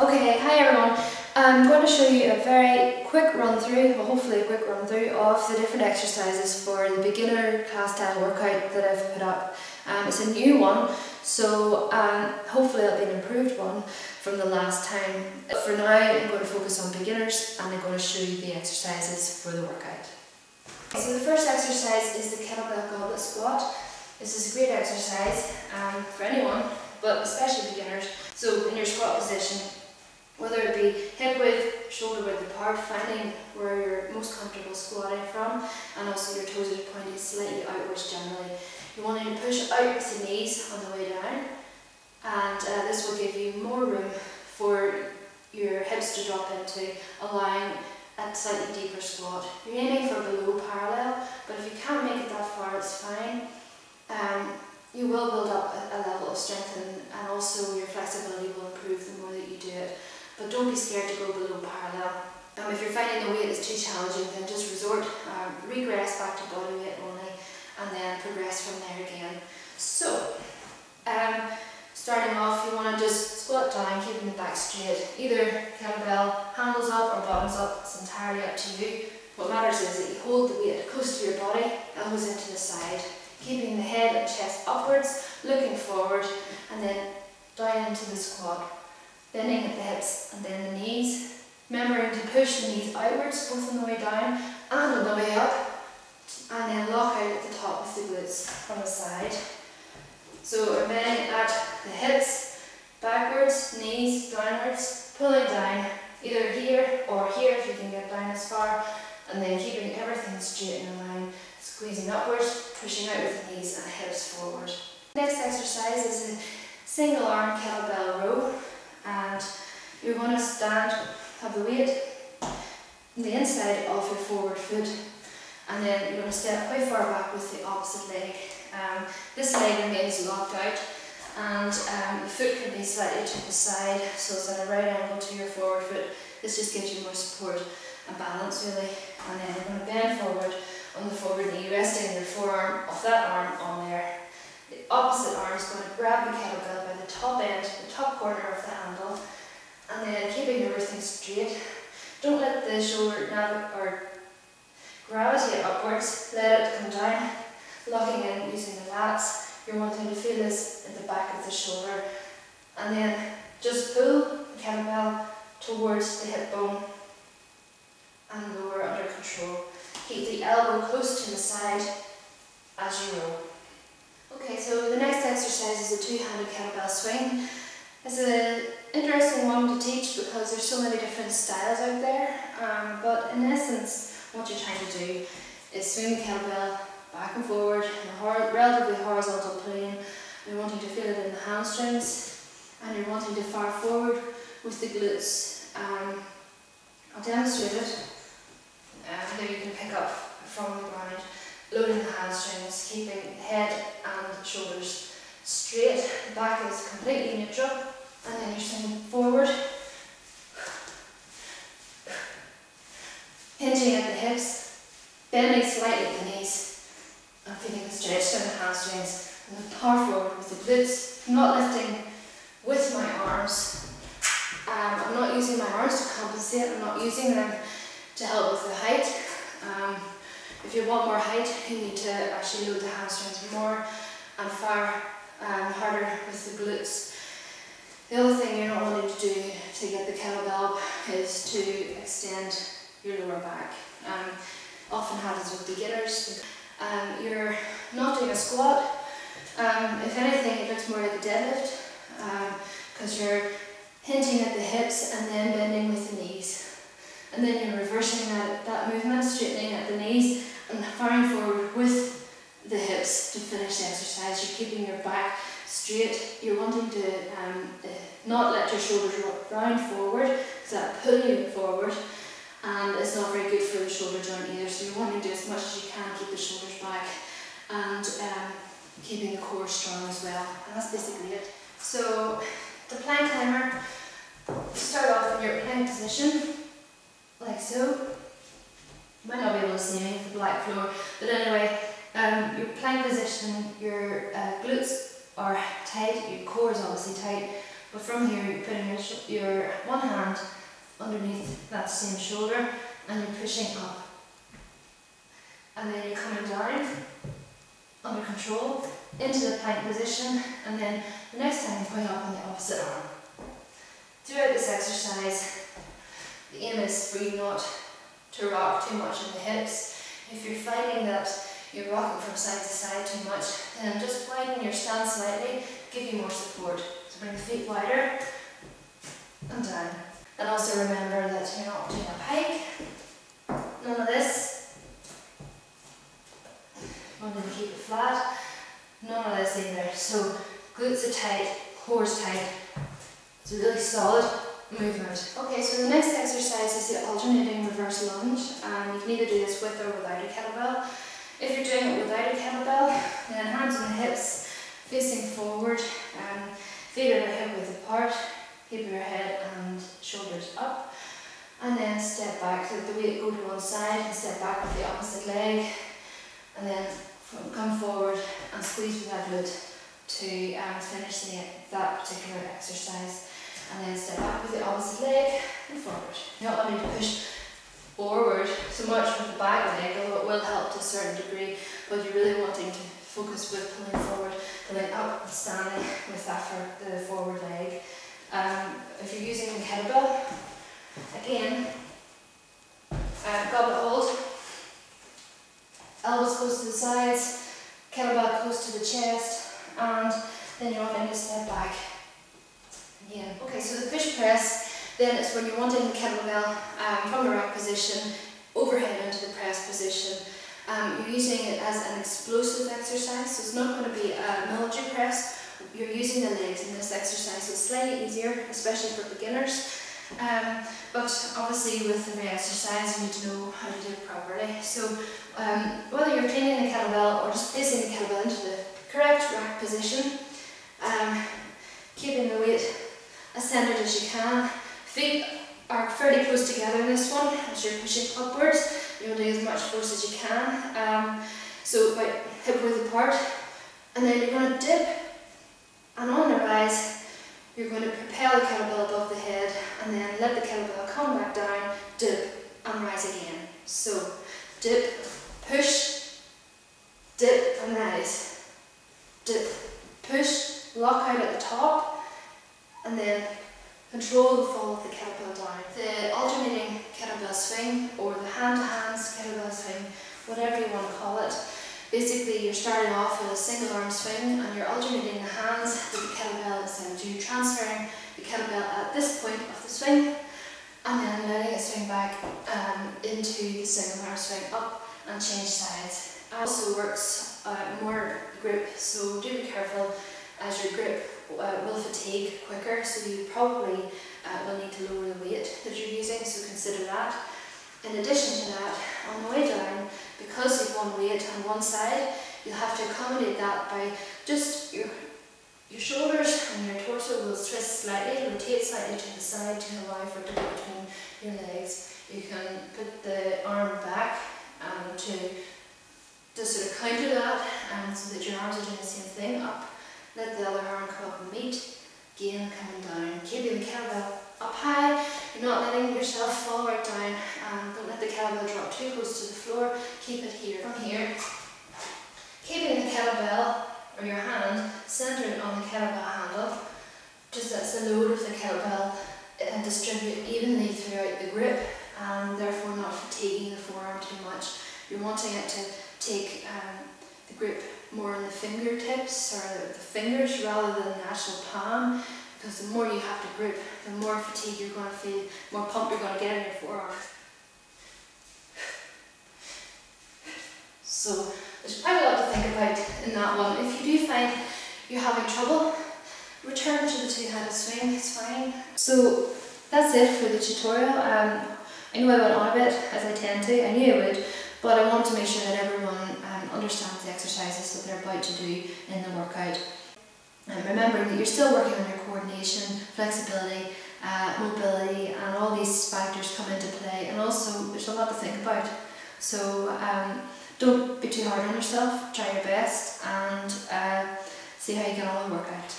Okay, hi everyone. I'm going to show you a very quick run through, well hopefully a quick run through of the different exercises for the beginner class style workout that I've put up. It's a new one, so hopefully it'll be an improved one from the last time. But for now I'm going to focus on beginners and I'm going to show you the exercises for the workout. So the first exercise is the kettlebell goblet squat. This is a great exercise for anyone, but especially beginners. So in your squat position, whether it be hip width, shoulder width apart, finding where you're most comfortable squatting from, and also your toes are pointing slightly outwards generally. You want to push out with the knees on the way down, and this will give you more room for your hips to drop into, allowing a slightly deeper squat. You're aiming for below parallel, but if you can't make it that far, it's fine. You will build up a level of strength and also your flexibility will improve the more that you do it. But don't be scared to go below parallel. If you're finding the weight is too challenging, then just regress back to body weight only and then progress from there again. So, starting off, you want to just squat down, keeping the back straight. Either kettlebell, handles up or bottoms up, it's entirely up to you. What matters is that you hold the weight close to your body, elbows into the side, keeping the head and chest upwards, looking forward, and then down into the squat. Bending at the hips and then the knees, remembering to push the knees outwards both on the way down and on the way up, and then lock out at the top with the glutes from the side. So bending at the hips, backwards, knees downwards, pulling down either here or here if you can get down as far, and then keeping everything straight in a line, squeezing upwards, pushing out with the knees and hips forward. Next exercise is a single arm kettlebell row. And you're going to stand, have the weight on the inside of your forward foot, and then you're going to step quite far back with the opposite leg. This leg remains locked out, and the foot can be slightly to the side, so it's at a right angle to your forward foot. This just gives you more support and balance really. And then you're going to bend forward on the forward knee, resting your forearm of that arm on there. The opposite arm is going to grab the kettlebell by the top end, the top corner of the handle, and then keeping everything straight. Don't let the shoulder gravitate upwards, let it come down, locking in using the lats. You're wanting to feel this at the back of the shoulder, and then just pull the kettlebell towards the hip bone and lower under control. Keep the elbow close to the side as you roll. Okay, so the next exercise is a two-handed kettlebell swing. It's an interesting one to teach because there's so many different styles out there, but in essence what you're trying to do is swing the kettlebell back and forward in a relatively horizontal plane. You're wanting to feel it in the hamstrings and you're wanting to fire forward with the glutes. I'll demonstrate it. Here you can pick up from the ground. Loading the hamstrings, keeping the head and shoulders straight, the back is completely neutral, and then you're swinging forward, hinging at the hips, bending slightly at the knees, and feeling the stretch in the hamstrings, and then power forward with the glutes, not lifting with my arms. I'm not using my arms to compensate, I'm not using them to help with the height. If you want more height, you need to actually load the hamstrings more and fire harder with the glutes. The other thing you're not wanting to do to get the kettlebell is to extend your lower back. Often happens with beginners. You're not doing a squat. If anything, it looks more like a deadlift because you're hinging at the hips and then bending with the knees. And then you're reversing that movement, straightening at the knees and firing forward with the hips to finish the exercise. You're keeping your back straight. You're wanting to not let your shoulders round forward because that pull you forward, and it's not very good for the shoulder joint either. So you're wanting to do as much as you can, keep the shoulders back and keeping the core strong as well. And that's basically it. So the plank climber, start off in your plank position. Like so. You might not be able to see me with the black floor, but anyway, your plank position, your glutes are tight, your core is obviously tight, But from here, you're putting your one hand underneath that same shoulder and you're pushing up. And then you're coming down under control into the plank position, and then the next time you point up on the opposite arm. Throughout this exercise, the aim is for you not to rock too much in the hips. If you're finding that you're rocking from side to side too much, then just widen your stance slightly, give you more support. So bring the feet wider and down. And also remember that you're not doing a pike, none of this. Wanting to keep it flat, none of this either. So glutes are tight, core is tight. It's a really solid movement. Okay, so the next exercise is the alternating reverse lunge. You can either do this with or without a kettlebell. If you're doing it without a kettlebell, then hands on the hips, facing forward, feet are hip width apart, keep your head and shoulders up, and then step back. So the weight go to one side and step back with the opposite leg, and then come forward and squeeze with that glute to finish that particular exercise, and then step back with the opposite leg and forward. You're not wanting to push forward so much with the back leg, although it will help to a certain degree, but you're really wanting to focus with pulling forward, pulling up and standing with that for the forward leg. If you're using the kettlebell, again, goblet hold, elbows close to the sides, kettlebell close to the chest, and then you're wanting to step back. Again. Okay, so the push press, then it's when you're wanting the kettlebell from the rack position, overhead into the press position. You're using it as an explosive exercise, so it's not going to be a military press. You're using the legs in this exercise, so it's slightly easier, especially for beginners. But obviously with every exercise you need to know how to do it properly. So whether you're cleaning the kettlebell or just placing the kettlebell into the correct rack position, keeping the weight as centered as you can. Feet are fairly close together in this one as you're pushing upwards. You'll do as much force as you can. So about hip width apart, and then you're going to dip, and on the rise you're going to propel the kettlebell above the head and then let the kettlebell come back down, dip and rise again. So dip, push, dip and rise, dip, push, lock out at the top, and then control the fall of the kettlebell down. The alternating kettlebell swing, or the hand-to-hands kettlebell swing, whatever you want to call it. Basically, you're starting off with a single arm swing and you're alternating the hands with the kettlebell, so you're transferring the kettlebell at this point of the swing and then letting it swing back into the single arm swing up and change sides. It also works more grip, so do be careful as your grip will fatigue quicker, so you probably will need to lower the weight that you're using, so consider that. In addition to that, on the way down, because you've one weight on one side, you'll have to accommodate that by just your shoulders and your torso will twist slightly, rotate slightly to the side to allow for it to go between your legs. You can put the arm back to sort of counter that, so that your arms are doing the same thing. Up, let the other arm come up and meet, again coming down, keeping the kettlebell up high. You're not letting yourself fall right down, don't let the kettlebell drop too close to the floor, keep it here. From here, keeping the kettlebell or your hand centered on the kettlebell handle, just as the load of the kettlebell and distribute evenly throughout the grip, and therefore not fatiguing the forearm too much. You're wanting it to take the grip more on the fingertips or the fingers rather than the actual palm, because the more you have to grip, the more fatigue you're going to feel, more pump you're going to get in your forearm. So there's quite a lot to think about in that one. If you do find you're having trouble, return to the two-handed swing, it's fine. So that's it for the tutorial. I know I went on a bit, as I tend to, I knew I would, but I want to make sure that everyone understands the exercises that they're about to do in the workout. And remembering that you're still working on your coordination, flexibility, mobility, and all these factors come into play, and also there's a lot to think about. So don't be too hard on yourself, try your best, and see how you get on with the workout.